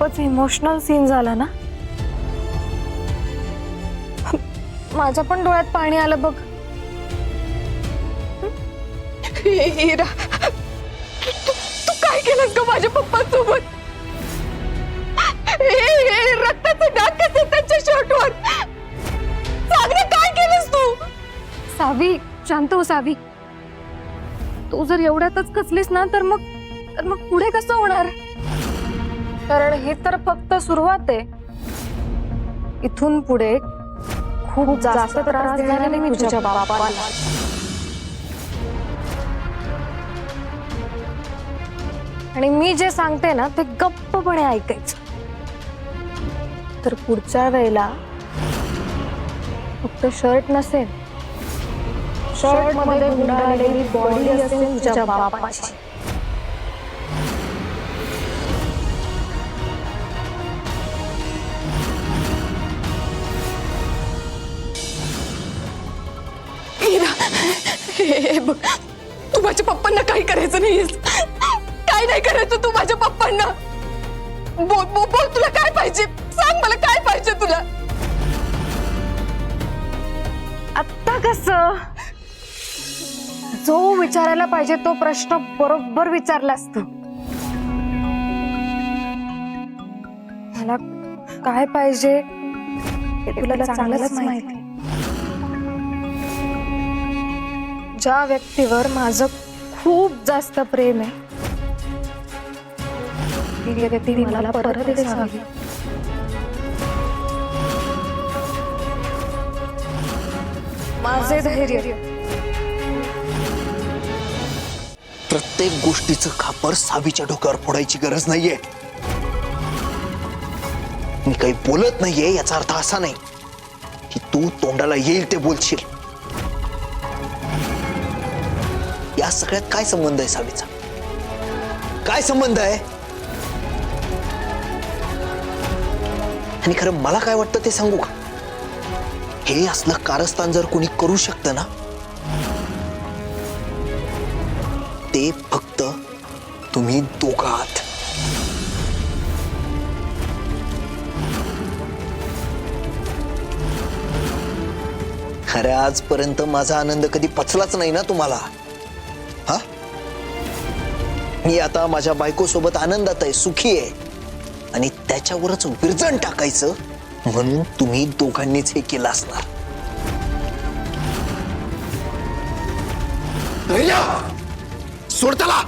खूपच emotional scene झाला ना. माझ्या पण डोळ्यात पाणी आलं बघ. हिरा, तू काय केलंस ग माझ्या पप्पांसोबत? हे रक्ताचे डाग कसे त्यांच्या शर्टवर? सांग ना, काय केलंस तू? सावी, शांत हो सावी. तू जर एवढ्यातच कसलीस ना तर मग पुढे कसं होणार? कारण ही तर फक्त सुरुवात आहे. इथून पुढे खूप जास्त त्रास देणार आहे मी तुझ्या बापाला. आणि मी जे सांगते ना ते गप्पपणे ऐकायचं. तर पुढच्या वेळेला फक्त शर्ट नसेल, शर्ट मध्ये गुंडाळलेली बॉडी असेल तुझ्या बापाची. हिरा, हे बघ, तू माझ्या पप्पांना काही करायचं नाहीयेस. काय नाही करायचं तू माझ्या पप्पांना. बोल बोल बोल, तुला काय पाहिजे? सांग मला, काय पाहिजे तुला? आत्ता कसं? जो विचारायला पाहिजे तो प्रश्न बरोबर विचारलास तू. मला काय पाहिजे हे तुला चांगलंच माहिती. ज्या व्यक्तीवर माझं खूप जास्त प्रेम आहे ती व्यक्ती मला परत द्यावी. माझे धैर्य. प्रत्येक गोष्टीचं खापर सावीच्या डोक्यावर फोडायची गरज नाहीये. मी काही बोलत नाहीये याचा अर्थ असा नाही की तू तोंडाला येईल ते बोलशील. या सगळ्यात काय संबंध आहे सावीचा? काय संबंध आहे? आणि खरं मला काय वाटतं ते सांगू का? हे असलं कारस्थान जर कोणी करू शकतं ना ते फक्त तुम्ही दोघं आहात. खरं आजपर्यंत माझा आनंद कधी पचलाच नाही ना तुम्हाला. हा, मी आता माझ्या बायको सोबत आनंदात आहे, सुखी आहे आणि त्याच्यावरच विरजण टाकायचं म्हणून तुम्ही दोघांनीच हे केलं असणार. सोड त्याला.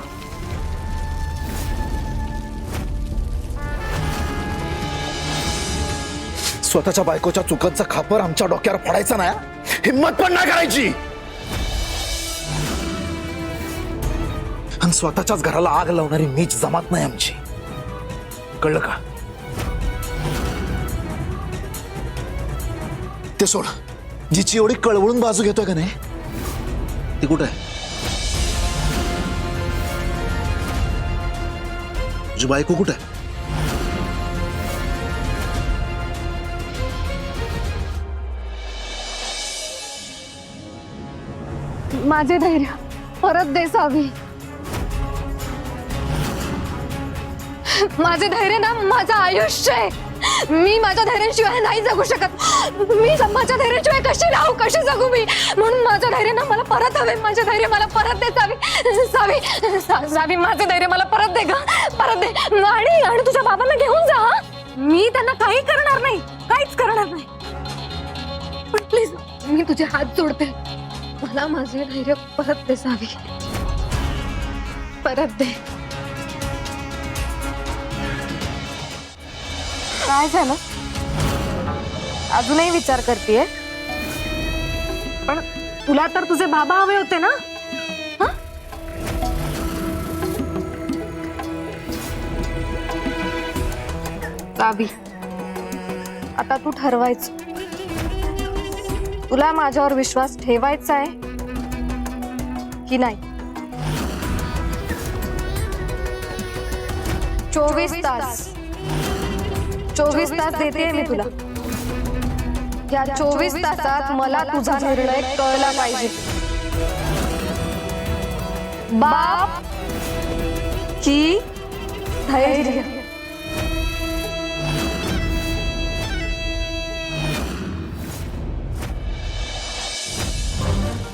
स्वतःच्या बायकोच्या चुकांचा खापर आमच्या डोक्यावर फोडायचा नाही. हिम्मत पण नाही करायची. आणि स्वतःच्याच घराला आग लावणारी मीच जमात नाही आमची. कळलं का? ते सोड. जिची एवढी कळवळून बाजू घेतोय का नाही ती कुठे आहे? तुझी बायको कुठे आहे? माझे धैर्य परत दे सावी. माझे धैर्य ना माझं आयुष्य आहे. मी माझ्या धैर्याशिवाय नाही जगू शकत. मी माझ्या धैर्याशिवाय कशी राहू, कशी जगू मी? म्हणून माझं धैर्य ना मला परत हवे. माझे धैर्य मला परत दे सावी. सावी, माझे धैर्य मला परत दे ग, परत दे. आणि तुझ्या बाबांना घेऊन जा. मी त्यांना काही करणार नाही, काहीच करणार नाही. पण प्लीज मी तुझे हात जोडते. मला माझे धैर्य परत दे सावी, परत दे. काय झालं? अजूनही विचार करतेय? पण तुला तर तुझे बाबा हवे होते ना? हा? सावी, आता तू ठरवायचं. तुला माझ्यावर विश्वास ठेवायचा आहे की नाही? 24 तास 24 तास देते मी तुला. या 24 तासात मला तुझा निर्णय कळला पाहिजे. बाप की धैर्य?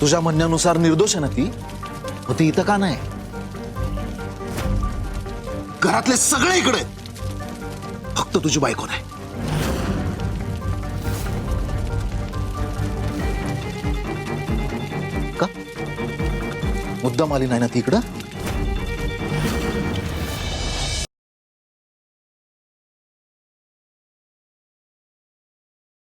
तुझ्या म्हणण्यानुसार निर्दोष आहे ना ती? मग ती इथं का नाही? घरातले सगळे इकडे आहेत. फक्त तुझी बायको नाही. का? मुद्दाम आली नाही ना ती इकडं?